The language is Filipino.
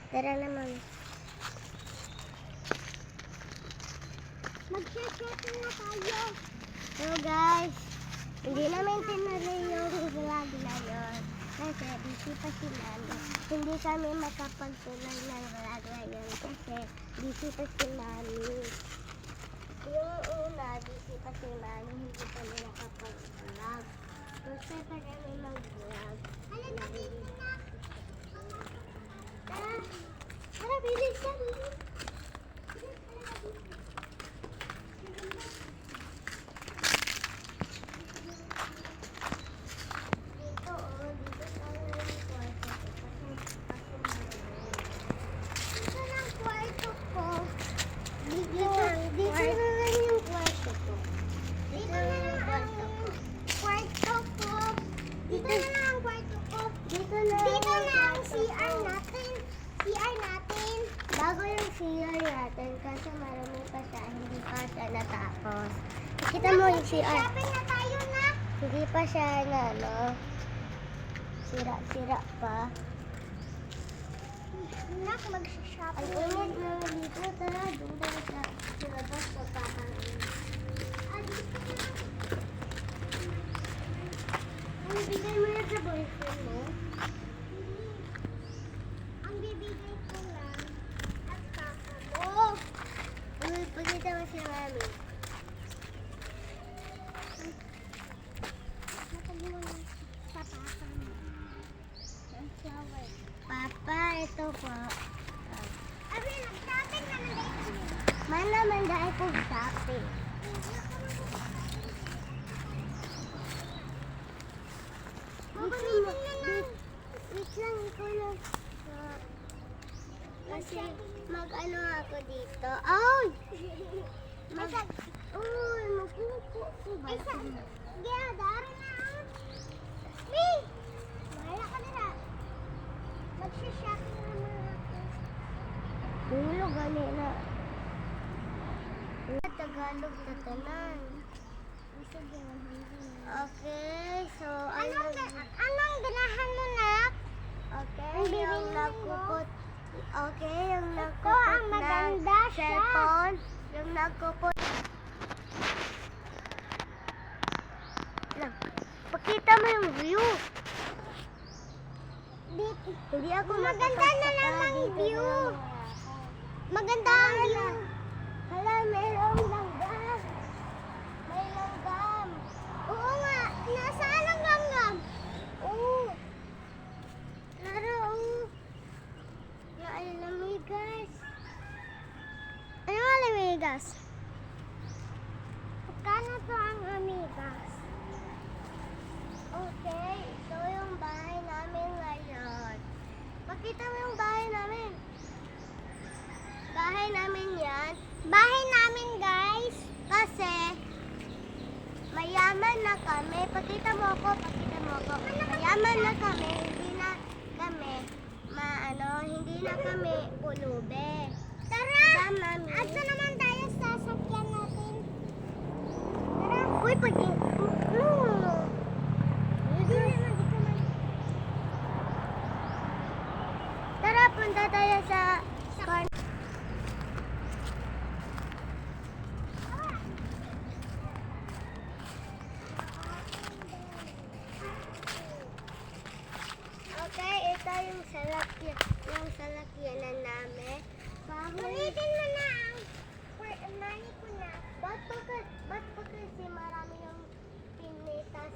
Tara naman. Mag-shopping na tayo. So guys, hindi namin tinuloy yung vlog na yun. Kasi busy pa si Mami. Hindi kami makapagtuloy ng vlog ngayon kasi busy pa si Mami. Yung una, busy pa si Mami, hindi kami nakapag-vlog. Gusto pa kami mag-vlog. Tara, tara, bilis ka, bilis. Bago yung CR natin kasi marami pa siya, hindi pa siya natapos. Kita mo yung CR. Shopping na tayo na. Hindi pa siya na, no? Sira-sira pa. Nak, mag-shopping. Ang init na dito. Tara, doon tayo sa labas sa kakain. Dito na. Ang bigay mo yan sa boyfriend mo? Ang bibigay ko lang at papa mo. Pagkita mo si Mami. Papa, ito po. Abi, nag-shopping na dito. Man naman dahil po shopping. Wait lang, ikaw lang. Kasi mag-ano ako dito. Ay! Uy, magpupo ko ba? Gaya, dari na. Mi! Bahala ka nila. Mag-shopping naman ako. Ulo, gani na. Tagalog na tanan. Okay, so anong ganahan mo na? Okay, yung nagkupot. Okay, yung nagkupot na cellphone. Yung nagkupot. Lang, pakita mo yung view. Hindi ako maganda na naman view. Maganda ang view. Hala, mayroong langgam. May langgam. Oo nga, nasaan ang langgam? Oo. Tara, oo. Yung alamigas. Ano ang alamigas? Magkano to ang amigas? Okay, ito yung bahay namin ngayon. Makita mo yung bahay namin. Bahay namin yan. Bahay namin, guys. Kasi mayaman na kami. Pakita mo ako, pakita mo ako. Mayaman na kami. Hindi na kami hindi na kami pulube. Tara! Asa naman tayo sa sasakyan natin? Tara! Uy, Tara, punta tayo sa car. Okay, ito yung salakyanan namin. Ulitin mo na ang nani ko na. Ba't pa kasi marami yung pinitas